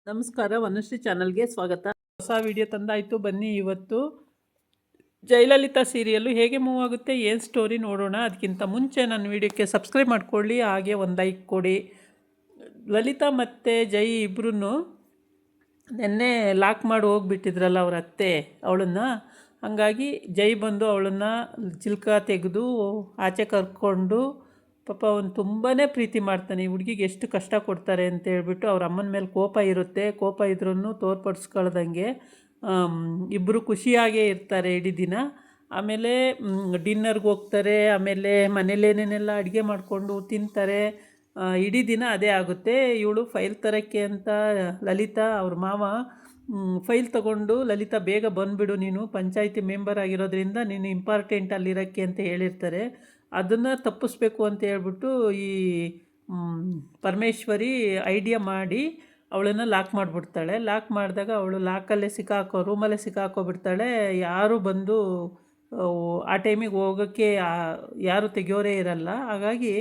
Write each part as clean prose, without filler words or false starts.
ನಮಸ್ಕಾರ, ವನಶ್ರೀ ಚಾನಲ್ಗೆ ಸ್ವಾಗತ. ಹೊಸ ವಿಡಿಯೋ ತಂದಾಯಿತು. ಬನ್ನಿ, ಇವತ್ತು ಜಯಲಲಿತಾ ಸೀರಿಯಲ್ಲು ಹೇಗೆ ಮೂವ್ ಆಗುತ್ತೆ, ಏನು ಸ್ಟೋರಿ ನೋಡೋಣ. ಅದಕ್ಕಿಂತ ಮುಂಚೆ ನನ್ನ ವಿಡಿಯೋಕ್ಕೆ ಸಬ್ಸ್ಕ್ರೈಬ್ ಮಾಡ್ಕೊಳ್ಳಿ, ಹಾಗೆ ಒಂದು ಲೈಕ್ ಕೊಡಿ. ಲಲಿತಾ ಮತ್ತು ಜೈ ಇಬ್ಬರೂ ನೆನ್ನೆ ಲಾಕ್ ಮಾಡಿ ಹೋಗ್ಬಿಟ್ಟಿದ್ರಲ್ಲ ಅವ್ರ ಅತ್ತೆ ಅವಳನ್ನು. ಹಾಗಾಗಿ ಜೈ ಬಂದು ಅವಳನ್ನು ಚಿಲ್ಕ ತೆಗೆದು ಆಚೆ ಕರ್ಕೊಂಡು ಪಾಪ ಅವನು ತುಂಬಾ ಪ್ರೀತಿ ಮಾಡ್ತಾನೆ. ಈ ಹುಡುಗಿಗೆ ಎಷ್ಟು ಕಷ್ಟ ಕೊಡ್ತಾರೆ ಅಂತ ಹೇಳ್ಬಿಟ್ಟು ಅವ್ರ ಅಮ್ಮನ ಮೇಲೆ ಕೋಪ ಇರುತ್ತೆ. ಕೋಪ ಇದ್ರೂ ತೋರ್ಪಡಿಸ್ಕೊಳ್ದಂಗೆ ಇಬ್ಬರು ಖುಷಿಯಾಗೇ ಇರ್ತಾರೆ ಇಡೀ ದಿನ. ಆಮೇಲೆ ಡಿನ್ನರ್ಗೆ ಹೋಗ್ತಾರೆ. ಆಮೇಲೆ ಮನೇಲೇನೇನೆಲ್ಲ ಅಡುಗೆ ಮಾಡಿಕೊಂಡು ತಿಂತಾರೆ. ಇಡೀ ದಿನ ಅದೇ ಆಗುತ್ತೆ. ಇವಳು ಫೈಲ್ ತರೋಕ್ಕೆ ಅಂತ ಲಲಿತಾ ಅವ್ರ ಮಾವ ಫೈಲ್ ತೊಗೊಂಡು, ಲಲಿತಾ ಬೇಗ ಬಂದುಬಿಡು, ನೀನು ಪಂಚಾಯಿತಿ ಮೆಂಬರ್ ಆಗಿರೋದ್ರಿಂದ ನೀನು ಇಂಪಾರ್ಟೆಂಟ್ ಅಲ್ಲಿರೋಕ್ಕೆ ಅಂತ ಹೇಳಿರ್ತಾರೆ. ಅದನ್ನು ತಪ್ಪಿಸ್ಬೇಕು ಅಂತ ಹೇಳ್ಬಿಟ್ಟು ಈ ಪರಮೇಶ್ವರಿ ಐಡಿಯಾ ಮಾಡಿ ಅವಳನ್ನು ಲಾಕ್ ಮಾಡಿಬಿಡ್ತಾಳೆ. ಲಾಕ್ ಮಾಡಿದಾಗ ಅವಳು ಲಾಕಲ್ಲೇ ರೂಮಲ್ಲೇ ಸಿಕ್ಕಾಕೋಬಿಡ್ತಾಳೆ. ಯಾರೂ ಬಂದು ಆ ಟೈಮಿಗೆ ಹೋಗೋಕ್ಕೆ ಯಾರು ತೆಗಿಯೋರೇ ಇರಲ್ಲ. ಹಾಗಾಗಿ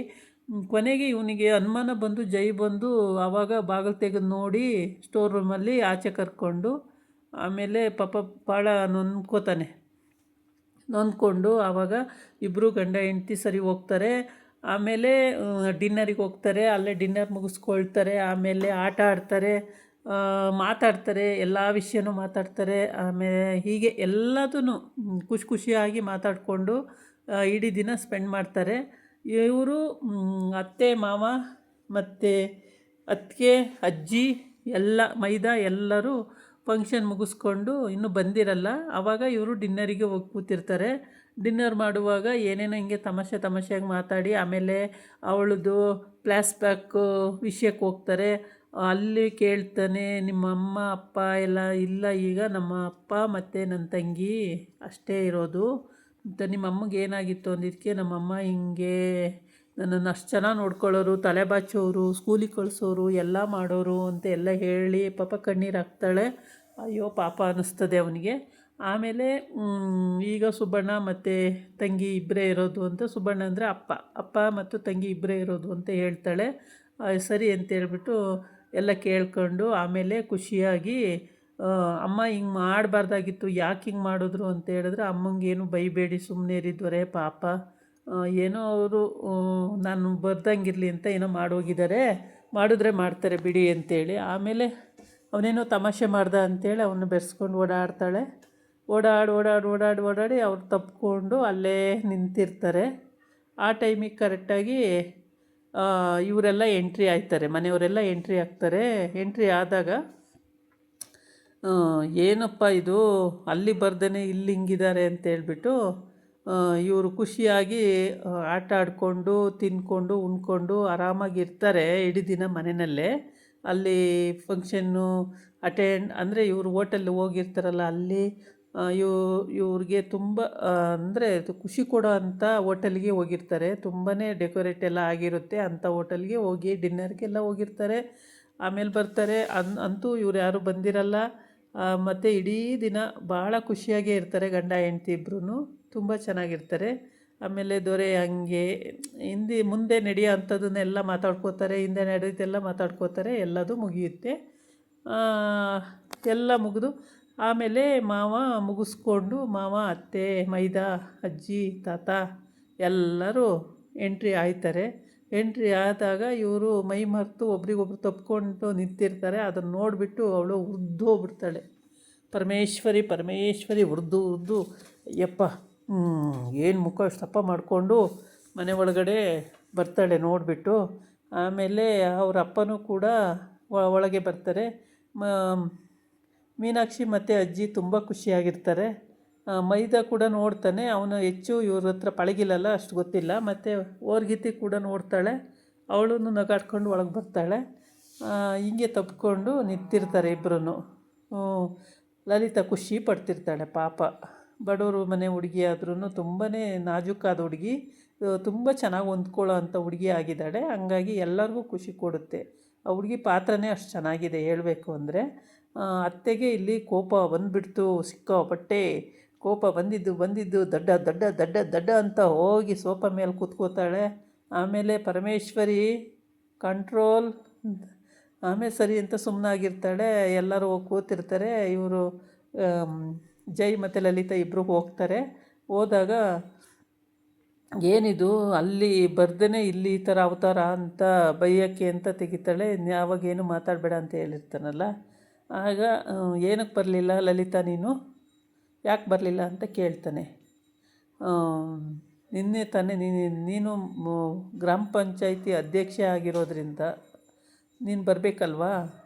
ಕೊನೆಗೆ ಇವನಿಗೆ ಅನುಮಾನ ಬಂದು ಜೈ ಬಂದು ಆವಾಗ ಬಾಗಿಲು ತೆಗೆದು ನೋಡಿ ಸ್ಟೋರ್ ರೂಮಲ್ಲಿ ಆಚೆ ಕರ್ಕೊಂಡು, ಆಮೇಲೆ ಪಾಪ ಭಾಳ ನೊಂದ್ಕೊಂಡು ಆವಾಗ ಇಬ್ಬರು ಗಂಡ ಹೆಂಡ್ತಿ ಸರಿ ಹೋಗ್ತಾರೆ. ಆಮೇಲೆ ಡಿನ್ನರಿಗೆ ಹೋಗ್ತಾರೆ. ಅಲ್ಲೇ ಡಿನ್ನರ್ ಮುಗಿಸ್ಕೊಳ್ತಾರೆ. ಆಮೇಲೆ ಆಟ ಆಡ್ತಾರೆ, ಮಾತಾಡ್ತಾರೆ, ಎಲ್ಲ ವಿಷಯನೂ ಮಾತಾಡ್ತಾರೆ. ಆಮೇಲೆ ಹೀಗೆ ಎಲ್ಲದೂ ಖುಷಿಯಾಗಿ ಮಾತಾಡಿಕೊಂಡು ಇಡೀ ದಿನ ಸ್ಪೆಂಡ್ ಮಾಡ್ತಾರೆ. ಇವರು ಅತ್ತೆ ಮಾವ ಮತ್ತು ಅತ್ತಿಗೆ ಅಜ್ಜಿ ಎಲ್ಲ ಮೈದಾ ಎಲ್ಲರೂ ಫಂಕ್ಷನ್ ಮುಗಿಸ್ಕೊಂಡು ಇನ್ನೂ ಬಂದಿರಲ್ಲ. ಆವಾಗ ಇವರು ಡಿನ್ನರಿಗೆ ಹೋಗಿ ಕೂತಿರ್ತಾರೆ. ಡಿನ್ನರ್ ಮಾಡುವಾಗ ಏನೇನೋ ಹಿಂಗೆ ತಮಾಷೆಯಾಗಿ ಮಾತಾಡಿ ಆಮೇಲೆ ಅವಳದು ಫ್ಲ್ಯಾಶ್ ಬ್ಯಾಕ್ ವಿಷಯಕ್ಕೆ ಹೋಗ್ತಾರೆ. ಅಲ್ಲಿ ಕೇಳ್ತಾನೆ, ನಿಮ್ಮ ಅಮ್ಮ ಅಪ್ಪ ಎಲ್ಲ ಇಲ್ಲ, ಈಗ ನಮ್ಮ ಅಪ್ಪ ಮತ್ತು ನನ್ನ ತಂಗಿ ಅಷ್ಟೇ ಇರೋದು ಮತ್ತು ನಿಮ್ಮ ಅಮ್ಮಗೆ ಏನಾಗಿತ್ತು ಅಂದಿದ್ದಕ್ಕೆ ನಮ್ಮಮ್ಮ ಹಿಂಗೆ ನನ್ನನ್ನು ಅಷ್ಟು ಚೆನ್ನಾಗಿ ನೋಡ್ಕೊಳ್ಳೋರು, ತಲೆ ಬಾಚೋರು, ಸ್ಕೂಲಿಗೆ ಕಳಿಸೋರು, ಎಲ್ಲ ಮಾಡೋರು ಅಂತ ಎಲ್ಲ ಹೇಳಿ ಪಾಪ ಕಣ್ಣೀರು ಹಾಕ್ತಾಳೆ. ಅಯ್ಯೋ ಪಾಪ ಅನ್ನಿಸ್ತದೆ ಅವನಿಗೆ. ಆಮೇಲೆ ಈಗ ಸುಬ್ಬಣ್ಣ ಮತ್ತು ತಂಗಿ ಇಬ್ಬರೇ ಇರೋದು ಅಂತ, ಸುಬ್ಬಣ್ಣ ಅಂದರೆ ಅಪ್ಪ ಮತ್ತು ತಂಗಿ ಇಬ್ಬರೇ ಇರೋದು ಅಂತ ಹೇಳ್ತಾಳೆ. ಸರಿ ಅಂತ ಹೇಳ್ಬಿಟ್ಟು ಎಲ್ಲ ಕೇಳ್ಕೊಂಡು ಆಮೇಲೆ ಖುಷಿಯಾಗಿ ಅಮ್ಮ ಹಿಂಗೆ ಮಾಡಬಾರ್ದಾಗಿತ್ತು, ಯಾಕೆ ಹಿಂಗೆ ಮಾಡಿದ್ರು ಅಂತ ಹೇಳಿದ್ರೆ, ಅಮ್ಮಂಗೇನು ಬೈಬೇಡಿ, ಸುಮ್ಮನೆ ಇರಿದ್ವರೆ ಪಾಪ, ಏನೋ ಅವರು ನಾನು ಬರ್ದಂಗಿರಲಿ ಅಂತ ಏನೋ ಮಾಡೋಗಿದ್ದಾರೆ, ಮಾಡಿದ್ರೆ ಮಾಡ್ತಾರೆ ಬಿಡಿ ಅಂತೇಳಿ. ಆಮೇಲೆ ಅವನೇನೋ ತಮಾಷೆ ಮಾಡ್ದ ಅಂತೇಳಿ ಅವನ್ನ ಬೆರೆಸ್ಕೊಂಡು ಓಡಾಡ್ತಾಳೆ. ಓಡಾಡಿ ಅವ್ರು ತಪ್ಪಿಕೊಂಡು ಅಲ್ಲೇ ನಿಂತಿರ್ತಾರೆ. ಆ ಟೈಮಿಗೆ ಕರೆಕ್ಟಾಗಿ ಇವರೆಲ್ಲ ಎಂಟ್ರಿ ಆಯ್ತಾರೆ, ಮನೆಯವರೆಲ್ಲ ಎಂಟ್ರಿ ಆಗ್ತಾರೆ. ಎಂಟ್ರಿ ಆದಾಗ ಏನಪ್ಪ ಇದು, ಅಲ್ಲಿ ಬರ್ದೇ ಇಲ್ಲಿ ಹಿಂಗಿದ್ದಾರೆ ಅಂತೇಳ್ಬಿಟ್ಟು ಇವರು ಖುಷಿಯಾಗಿ ಆಟ ಆಡಿಕೊಂಡು ತಿಂದ್ಕೊಂಡು ಉಣ್ಕೊಂಡು ಆರಾಮಾಗಿರ್ತಾರೆ ಇಡೀ ದಿನ ಮನೆಯಲ್ಲೇ. ಅಲ್ಲಿ ಫಂಕ್ಷನ್ನು ಅಂದರೆ ಇವರು ಹೋಟೆಲ್ಗೆ ಹೋಗಿರ್ತಾರಲ್ಲ, ಅಲ್ಲಿ ಇವ್ರಿಗೆ ತುಂಬ ಅಂದರೆ ಖುಷಿ ಕೊಡೋ ಅಂಥ ಹೋಟೆಲ್ಗೆ ಹೋಗಿರ್ತಾರೆ. ತುಂಬಾ ಡೆಕೋರೇಟ್ ಎಲ್ಲ ಆಗಿರುತ್ತೆ ಅಂಥ ಹೋಟೆಲ್ಗೆ ಹೋಗಿ ಡಿನ್ನರ್ಗೆಲ್ಲ ಹೋಗಿರ್ತಾರೆ. ಆಮೇಲೆ ಬರ್ತಾರೆ. ಅಂತೂ ಇವ್ರು ಯಾರೂ ಬಂದಿರಲ್ಲ. ಮತ್ತು ಇಡೀ ದಿನ ಭಾಳ ಖುಷಿಯಾಗೇ ಇರ್ತಾರೆ ಗಂಡ ಹೆಂಡ್ತಿ ಇಬ್ಬರೂ, ತುಂಬ ಚೆನ್ನಾಗಿರ್ತಾರೆ. ಆಮೇಲೆ ದೊರೆ ಹಂಗೆ ಮುಂದೆ ನಡೆಯೋ ಅಂಥದ್ದನ್ನೆಲ್ಲ ಮಾತಾಡ್ಕೋತಾರೆ, ಹಿಂದೆ ನಡೆಯೋದೆಲ್ಲ ಮಾತಾಡ್ಕೋತಾರೆ. ಎಲ್ಲದೂ ಮುಗಿಯುತ್ತೆ. ಎಲ್ಲ ಮುಗಿದು ಆಮೇಲೆ ಮಾವ ಅತ್ತೆ ಮೈದಾ ಅಜ್ಜಿ ತಾತ ಎಲ್ಲರೂ ಎಂಟ್ರಿ ಆಯ್ತಾರೆ. ಎಂಟ್ರಿ ಆದಾಗ ಇವರು ಮೈ ಮರೆತು ಒಬ್ರಿಗೊಬ್ರು ತಪ್ಪಿಕೊಂಡು ನಿಂತಿರ್ತಾರೆ. ಅದನ್ನು ನೋಡಿಬಿಟ್ಟು ಅವಳು ಹೋಗ್ಬಿಡ್ತಾಳೆ. ಪರಮೇಶ್ವರಿ ಉರ್ದು ಯಪ್ಪ ಏನು ಮುಖ ದಪ್ಪ ಮಾಡಿಕೊಂಡು ಮನೆ ಒಳಗಡೆ ಬರ್ತಾಳೆ ನೋಡಿಬಿಟ್ಟು. ಆಮೇಲೆ ಅವ್ರ ಅಪ್ಪನೂ ಕೂಡ ಒಳಗೆ ಬರ್ತಾರೆ. ಮೀನಾಕ್ಷಿ ಮತ್ತು ಅಜ್ಜಿ ತುಂಬ ಖುಷಿಯಾಗಿರ್ತಾರೆ. ಮೈದಾ ಕೂಡ ನೋಡ್ತಾನೆ. ಅವನು ಹೆಚ್ಚು ಇವ್ರ ಹತ್ರ ಪಳಗಿಲ್ಲಲ್ಲ, ಅಷ್ಟು ಗೊತ್ತಿಲ್ಲ. ಮತ್ತು ಓರ್ಗಿತಿ ಕೂಡ ನೋಡ್ತಾಳೆ. ಅವಳು ನಗಾಡ್ಕೊಂಡು ಒಳಗೆ ಬರ್ತಾಳೆ. ಹಿಂಗೆ ತಪ್ಪಿಕೊಂಡು ನಿಂತಿರ್ತಾರೆ ಇಬ್ಬರೂ. ಲಲಿತಾ ಖುಷಿ ಪಡ್ತಿರ್ತಾಳೆ ಪಾಪ. ಬಡವರು ಮನೆ ಹುಡುಗಿ ಆದ್ರೂ ತುಂಬಾ ನಾಜೂಕಾದ ಹುಡುಗಿ, ತುಂಬ ಚೆನ್ನಾಗಿ ಹೊಂದ್ಕೊಳ್ಳೋ ಅಂಥ ಹುಡುಗಿ ಆಗಿದ್ದಾಳೆ. ಹಂಗಾಗಿ ಎಲ್ಲರಿಗೂ ಖುಷಿ ಕೊಡುತ್ತೆ. ಆ ಹುಡುಗಿ ಪಾತ್ರನೇ ಅಷ್ಟು ಚೆನ್ನಾಗಿದೆ ಹೇಳಬೇಕು ಅಂದರೆ. ಅತ್ತೆಗೆ ಇಲ್ಲಿ ಕೋಪ ಬಂದುಬಿಡ್ತು, ಸಿಕ್ಕಾಪಟ್ಟೆ ಕೋಪ ಬಂದಿದ್ದು ದಡ್ಡ ಅಂತ ಹೋಗಿ ಸೋಫಾ ಮೇಲೆ ಕೂತ್ಕೋತಾಳೆ. ಆಮೇಲೆ ಪರಮೇಶ್ವರಿ ಕಂಟ್ರೋಲ್ ಆಮೇಲೆ ಸರಿ ಅಂತ ಸುಮ್ಮನಾಗಿರ್ತಾಳೆ. ಎಲ್ಲರೂ ಹೋಗಿ ಕೂತಿರ್ತಾರೆ. ಇವರು ಜೈ ಮತ್ತು ಲಲಿತಾ ಇಬ್ಬರು ಹೋಗ್ತಾರೆ. ಹೋದಾಗ ಏನಿದು ಅಲ್ಲಿ ಬರ್ದೇ ಇಲ್ಲಿ ಈ ಥರ ಅವತಾರ ಅಂತ ಬೈಯೋಕ್ಕೆ ಅಂತ ತೆಗಿತಾಳೆ. ಯಾವಾಗೇನು ಮಾತಾಡಬೇಡ ಅಂತ ಹೇಳಿರ್ತಾನಲ್ಲ. ಆಗ ಏನಕ್ಕೆ ಬರಲಿಲ್ಲ ಲಲಿತಾ ನೀನು, ಯಾಕೆ ಬರಲಿಲ್ಲ ಅಂತ ಕೇಳ್ತಾನೆ. ನಿನ್ನೆ ತಾನೇ ನೀನು ಗ್ರಾಮ ಪಂಚಾಯಿತಿ ಅಧ್ಯಕ್ಷೆ ಆಗಿರೋದ್ರಿಂದ ನೀನು ಬರಬೇಕಲ್ವಾ,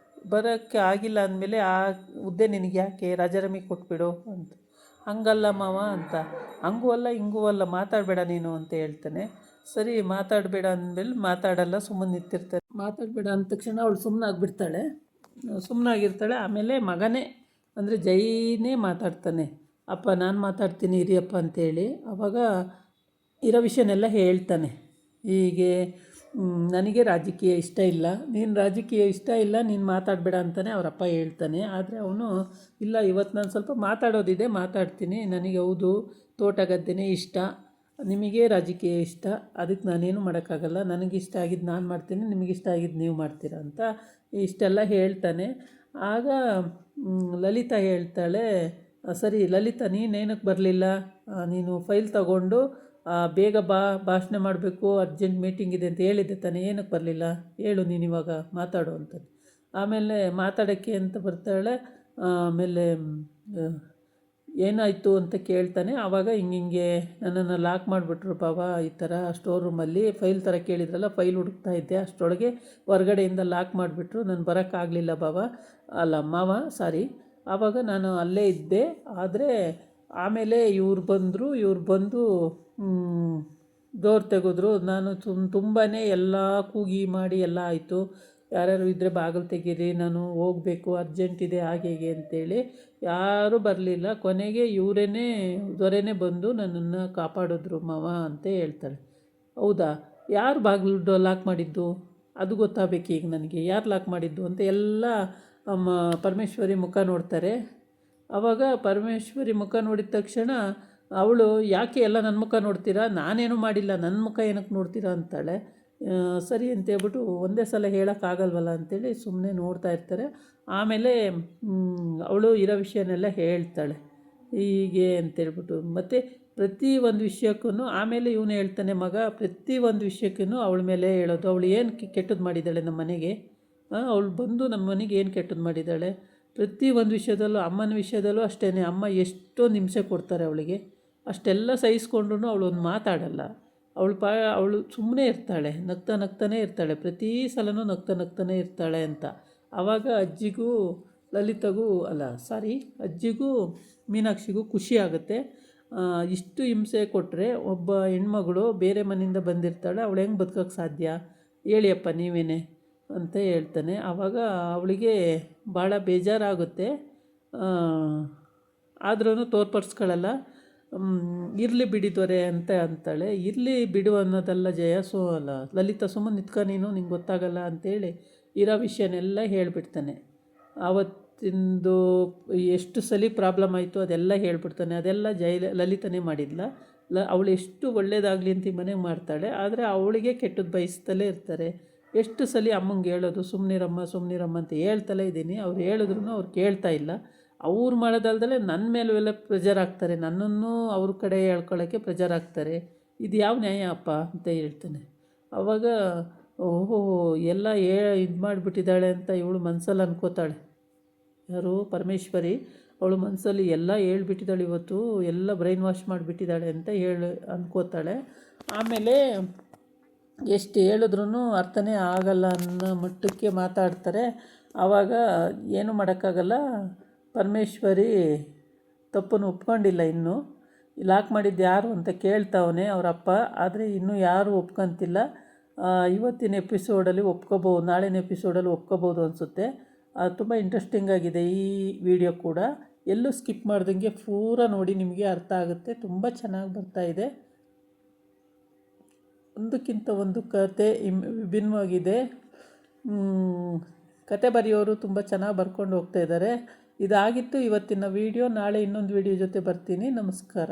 ಬರೋಕ್ಕೆ ಆಗಿಲ್ಲ ಅಂದಮೇಲೆ ಆ ಹುದ್ದೆ ನಿನಗೆ ಯಾಕೆ, ರಾಜಾರಾಮಿಗೆ ಕೊಟ್ಬಿಡು ಅಂತ. ಹಂಗಲ್ಲ ಮಾವ ಅಂತ. ಹಂಗೂ ಅಲ್ಲ ಹಿಂಗೂ ಅಲ್ಲ, ಮಾತಾಡಬೇಡ ನೀನು ಅಂತ ಹೇಳ್ತಾನೆ. ಸರಿ ಮಾತಾಡಬೇಡ ಅಂದಮೇಲೆ ಮಾತಾಡಲ್ಲ, ಸುಮ್ಮನೆ ನಿಂತಿರ್ತಾರೆ. ಮಾತಾಡಬೇಡ ಅಂದ ತಕ್ಷಣ ಅವಳು ಸುಮ್ಮನಾಗಿರ್ತಾಳೆ. ಆಮೇಲೆ ಮಗನೇ ಅಂದರೆ ಜೈನೇ ಮಾತಾಡ್ತಾನೆ. ಅಪ್ಪ ನಾನು ಮಾತಾಡ್ತೀನಿ ಇರಿಯಪ್ಪ ಅಂತೇಳಿ. ಆವಾಗ ಇರೋ ವಿಷಯನೆಲ್ಲ ಹೇಳ್ತಾನೆ. ಹೀಗೆ ನನಗೆ ರಾಜಕೀಯ ಇಷ್ಟ ಇಲ್ಲ, ನೀನು ರಾಜಕೀಯ ಇಷ್ಟ ಇಲ್ಲ, ನೀನು ಮಾತಾಡಬೇಡ ಅಂತಲೇ ಅವರಪ್ಪ ಹೇಳ್ತಾನೆ. ಆದರೆ ಅವನು ಇಲ್ಲ, ಇವತ್ತು ನಾನು ಸ್ವಲ್ಪ ಮಾತಾಡೋದಿದೆ, ಮಾತಾಡ್ತೀನಿ. ನನಗೆ ಹೌದು ತೋಟ ಗದ್ದೆನೇ ಇಷ್ಟ, ನಿಮಗೆ ರಾಜಕೀಯ ಇಷ್ಟ, ಅದಕ್ಕೆ ನಾನೇನು ಮಾಡೋಕ್ಕಾಗಲ್ಲ. ನನಗಿಷ್ಟ ಆಗಿದ್ದು ನಾನು ಮಾಡ್ತೀನಿ, ನಿಮಗಿಷ್ಟ ಆಗಿದ್ದು ನೀವು ಮಾಡ್ತೀರಾ ಅಂತ ಇಷ್ಟೆಲ್ಲ ಹೇಳ್ತಾನೆ. ಆಗ ಲಲಿತಾ ಹೇಳ್ತಾಳೆ, ಸರಿ ಲಲಿತಾ ನೀನೇನಕ್ಕೆ ಬರಲಿಲ್ಲ, ನೀನು ಫೈಲ್ ತಗೊಂಡು ಬೇಗ ಭಾಷಣ ಮಾಡಬೇಕು, ಅರ್ಜೆಂಟ್ ಮೀಟಿಂಗ್ ಇದೆ ಅಂತ ಹೇಳಿದ್ದೆ ತಾನೇ, ಏನಕ್ಕೆ ಬರಲಿಲ್ಲ ಹೇಳು ನೀನು ಇವಾಗ ಮಾತಾಡು ಅಂತ. ಆಮೇಲೆ ಮಾತಾಡೋಕ್ಕೆ ಅಂತ ಬರ್ತಾಳೆ. ಆಮೇಲೆ ಏನಾಯಿತು ಅಂತ ಕೇಳ್ತಾನೆ. ಆವಾಗ ಹಿಂಗೆ ನನ್ನನ್ನು ಲಾಕ್ ಮಾಡಿಬಿಟ್ರು ಬಾಬಾ, ಈ ಥರ ಸ್ಟೋರ್ ರೂಮಲ್ಲಿ ಫೈಲ್ ಥರ ಕೇಳಿದ್ರಲ್ಲ, ಫೈಲ್ ಹುಡುಕ್ತಾ ಇದ್ದೆ, ಅಷ್ಟರೊಳಗೆ ಹೊರಗಡೆಯಿಂದ ಲಾಕ್ ಮಾಡಿಬಿಟ್ರು, ನಾನು ಬರೋಕ್ಕಾಗಲಿಲ್ಲ ಬಾಬಾ, ಅಲ್ಲ ಮಾವ ಸಾರಿ. ಆವಾಗ ನಾನು ಅಲ್ಲೇ ಇದ್ದೆ. ಆದರೆ ಆಮೇಲೆ ಇವ್ರು ಬಂದು ಡೋರ್ ತೆಗೆದ್ರು. ನಾನು ತುಂಬಾ ಎಲ್ಲ ಕೂಗಿ ಮಾಡಿ ಎಲ್ಲ ಆಯಿತು. ಯಾರ್ಯಾರು ಇದ್ದರೆ ಬಾಗಿಲು ತೆಗೀರಿ, ನಾನು ಹೋಗಬೇಕು, ಅರ್ಜೆಂಟ್ ಇದೆ, ಹಾಗೆ ಹೀಗೆ ಅಂತೇಳಿ ಯಾರೂ ಬರಲಿಲ್ಲ. ಕೊನೆಗೆ ದೊರೆನೇ ಬಂದು ನನ್ನನ್ನು ಕಾಪಾಡಿದ್ರು ಮಾವ ಅಂತ ಹೇಳ್ತಾಳೆ. ಹೌದಾ, ಯಾರು ಬಾಗಿಲು ಲಾಕ್ ಮಾಡಿದ್ದು ಅದು ಗೊತ್ತಾಗಬೇಕು ಈಗ ನನಗೆ, ಯಾರು ಲಾಕ್ ಮಾಡಿದ್ದು ಅಂತ ಎಲ್ಲ ಪರಮೇಶ್ವರಿ ಮುಖ ನೋಡ್ತಾರೆ. ಆವಾಗ ಪರಮೇಶ್ವರಿ ಮುಖ ನೋಡಿದ ತಕ್ಷಣ ಅವಳು ಯಾಕೆ ಎಲ್ಲ ನನ್ನ ಮುಖ ನೋಡ್ತೀರಾ, ನಾನೇನು ಮಾಡಿಲ್ಲ, ನನ್ನ ಮುಖ ಏನಕ್ಕೆ ನೋಡ್ತೀರಾ ಅಂತಾಳೆ. ಸರಿ ಅಂತೇಳ್ಬಿಟ್ಟು ಒಂದೇ ಸಲ ಹೇಳೋಕ್ಕಾಗಲ್ವಲ್ಲ ಅಂಥೇಳಿ ಸುಮ್ಮನೆ ನೋಡ್ತಾ ಇರ್ತಾರೆ. ಆಮೇಲೆ ಅವಳು ಇರೋ ವಿಷಯನೆಲ್ಲ ಹೇಳ್ತಾಳೆ ಹೀಗೆ ಅಂತೇಳ್ಬಿಟ್ಟು. ಮತ್ತು ಪ್ರತಿ ಒಂದು ವಿಷಯಕ್ಕೂ ಆಮೇಲೆ ಇವನು ಹೇಳ್ತಾನೆ, ಮಗ ಪ್ರತಿ ಒಂದು ವಿಷಯಕ್ಕೂ ಅವಳ ಮೇಲೆ ಹೇಳೋದು. ಅವಳು ಏನು ಕೆಟ್ಟದ್ದು ಮಾಡಿದ್ದಾಳೆ ನಮ್ಮ ಮನೆಗೆ, ಅವಳು ಬಂದು ನಮ್ಮ ಮನೆಗೆ ಏನು ಕೆಟ್ಟದ್ದು ಮಾಡಿದ್ದಾಳೆ. ಪ್ರತಿ ಒಂದು ವಿಷಯದಲ್ಲೂ, ಅಮ್ಮನ ವಿಷಯದಲ್ಲೂ ಅಷ್ಟೇ, ಅಮ್ಮ ಎಷ್ಟೊಂದು ಹಿಂಸೆ ಕೊಡ್ತಾರೆ ಅವಳಿಗೆ, ಅಷ್ಟೆಲ್ಲ ಸಹಿಸ್ಕೊಂಡ್ರೂ ಅವಳು ಒಂದು ಮಾತಾಡಲ್ಲ. ಅವಳು ಸುಮ್ಮನೆ ಇರ್ತಾಳೆ, ನಗ್ತಾನೇ ಇರ್ತಾಳೆ, ಪ್ರತಿ ಸಲನೂ ನಗ್ತಾನೇ ಇರ್ತಾಳೆ ಅಂತ. ಆವಾಗ ಅಜ್ಜಿಗೂ ಮೀನಾಕ್ಷಿಗೂ ಖುಷಿ ಆಗುತ್ತೆ. ಇಷ್ಟು ಹಿಂಸೆ ಕೊಟ್ಟರೆ ಒಬ್ಬ ಹೆಣ್ಮಗಳು ಬೇರೆ ಮನೆಯಿಂದ ಬಂದಿರ್ತಾಳೆ, ಅವಳು ಹೆಂಗೆ ಬದುಕೋಕ್ಕೆ ಸಾಧ್ಯ ಹೇಳಿಯಪ್ಪ ನೀವೇನೆ ಅಂತ ಹೇಳ್ತಾನೆ. ಆವಾಗ ಅವಳಿಗೆ ಭಾಳ ಬೇಜಾರಾಗುತ್ತೆ. ಆದ್ರೂ ತೋರ್ಪಡಿಸ್ಕೊಳ್ಳಲ್ಲ. ಇರಲಿ ಬಿಡಿದೊರೆ ಅಂತ ಅಂತಾಳೆ. ಇರಲಿ ಬಿಡು ಅನ್ನೋದಲ್ಲ ಜಯ, ಲಲಿತಾ ಸುಮ್ಮನೆ ನಿತ್ಕ ನೀನು, ನಿಂಗೆ ಗೊತ್ತಾಗಲ್ಲ ಅಂಥೇಳಿ ಇರೋ ವಿಷಯನೆಲ್ಲ ಹೇಳಿಬಿಡ್ತಾನೆ. ಆವತ್ತಿಂದು ಎಷ್ಟು ಸಲ ಪ್ರಾಬ್ಲಮ್ ಆಯಿತು ಅದೆಲ್ಲ ಹೇಳ್ಬಿಡ್ತಾನೆ. ಅದೆಲ್ಲ ಲಲಿತನೇ ಮಾಡಿದ್ಲ. ಅವಳು ಎಷ್ಟು ಒಳ್ಳೇದಾಗಲಿ ಅಂತ ಮನೆಗೆ ಮಾಡ್ತಾಳೆ, ಆದರೆ ಅವಳಿಗೆ ಕೆಟ್ಟದ್ದು ಬಯಸ್ತಲೇ ಇರ್ತಾರೆ. ಎಷ್ಟು ಸಲ ಅಮ್ಮಂಗೆ ಹೇಳೋದು, ಸುಮ್ಮನಿರಮ್ಮ ಅಂತ ಹೇಳ್ತಲೇ ಇದ್ದೀನಿ. ಅವ್ರು ಹೇಳಿದ್ರು ಅವ್ರು ಕೇಳ್ತಾ ಇಲ್ಲ. ಅವ್ರು ಮಾಡೋದಲ್ದಲೆ ನನ್ನ ಮೇಲೂ ಎಲ್ಲ ಪ್ರೆಜರ್ ಹಾಕ್ತಾರೆ, ನನ್ನನ್ನು ಅವ್ರ ಕಡೆ ಹೇಳ್ಕೊಳ್ಳೋಕ್ಕೆ ಪ್ರೆಜರ್ ಹಾಕ್ತಾರೆ. ಇದು ಯಾವ ನ್ಯಾಯ ಅಪ್ಪ ಅಂತ ಹೇಳ್ತಾನೆ. ಆವಾಗ ಓಹೋ ಎಲ್ಲ ಇದು ಮಾಡಿಬಿಟ್ಟಿದ್ದಾಳೆ ಅಂತ ಇವಳು ಮನಸ್ಸಲ್ಲಿ ಅನ್ಕೋತಾಳೆ. ಯಾರು ಪರಮೇಶ್ವರಿ, ಅವಳು ಮನಸ್ಸಲ್ಲಿ ಎಲ್ಲ ಹೇಳ್ಬಿಟ್ಟಿದ್ದಾಳೆ, ಇವತ್ತು ಎಲ್ಲ ಬ್ರೈನ್ ವಾಶ್ ಮಾಡಿಬಿಟ್ಟಿದ್ದಾಳೆ ಅಂತ ಅನ್ಕೋತಾಳೆ. ಆಮೇಲೆ ಎಷ್ಟು ಹೇಳಿದ್ರೂ ಅರ್ಥನೇ ಆಗಲ್ಲ ಅನ್ನೋ ಮಟ್ಟಕ್ಕೆ ಮಾತಾಡ್ತಾರೆ. ಆವಾಗ ಏನು ಮಾಡೋಕ್ಕಾಗಲ್ಲ, ಪರಮೇಶ್ವರಿ ತಪ್ಪನ್ನು ಒಪ್ಕೊಂಡಿಲ್ಲ. ಇನ್ನೂ ಲಾಕ್ ಮಾಡಿದ್ದು ಯಾರು ಅಂತ ಕೇಳ್ತಾವನೆ ಅವರಪ್ಪ, ಆದರೆ ಇನ್ನೂ ಯಾರೂ ಒಪ್ಕೊಂತಿಲ್ಲ. ಇವತ್ತಿನ ಎಪಿಸೋಡಲ್ಲಿ ಒಪ್ಕೋಬೋದು, ನಾಳಿನ ಎಪಿಸೋಡಲ್ಲಿ ಒಪ್ಕೋಬೋದು ಅನಿಸುತ್ತೆ. ತುಂಬ ಇಂಟ್ರೆಸ್ಟಿಂಗ್ ಆಗಿದೆ ಈ ವಿಡಿಯೋ ಕೂಡ. ಎಲ್ಲೂ ಸ್ಕಿಪ್ ಮಾಡ್ದಂಗೆ ಪೂರ ನೋಡಿ, ನಿಮಗೆ ಅರ್ಥ ಆಗುತ್ತೆ. ತುಂಬ ಚೆನ್ನಾಗಿ ಬರ್ತಾಯಿದೆ. ಒಂದಕ್ಕಿಂತ ಒಂದು ಕತೆ ವಿಭಿನ್ನವಾಗಿದೆ. ಕತೆ ಬರೆಯೋರು ತುಂಬ ಚೆನ್ನಾಗಿ ಬರ್ಕೊಂಡು ಹೋಗ್ತಾ ಇದ್ದಾರೆ. ಇದಾಗಿತ್ತು ಇವತ್ತಿನ ವಿಡಿಯೋ. ನಾಳೆ ಇನ್ನೊಂದು ವಿಡಿಯೋ ಜೊತೆ ಬರ್ತೀನಿ. ನಮಸ್ಕಾರ.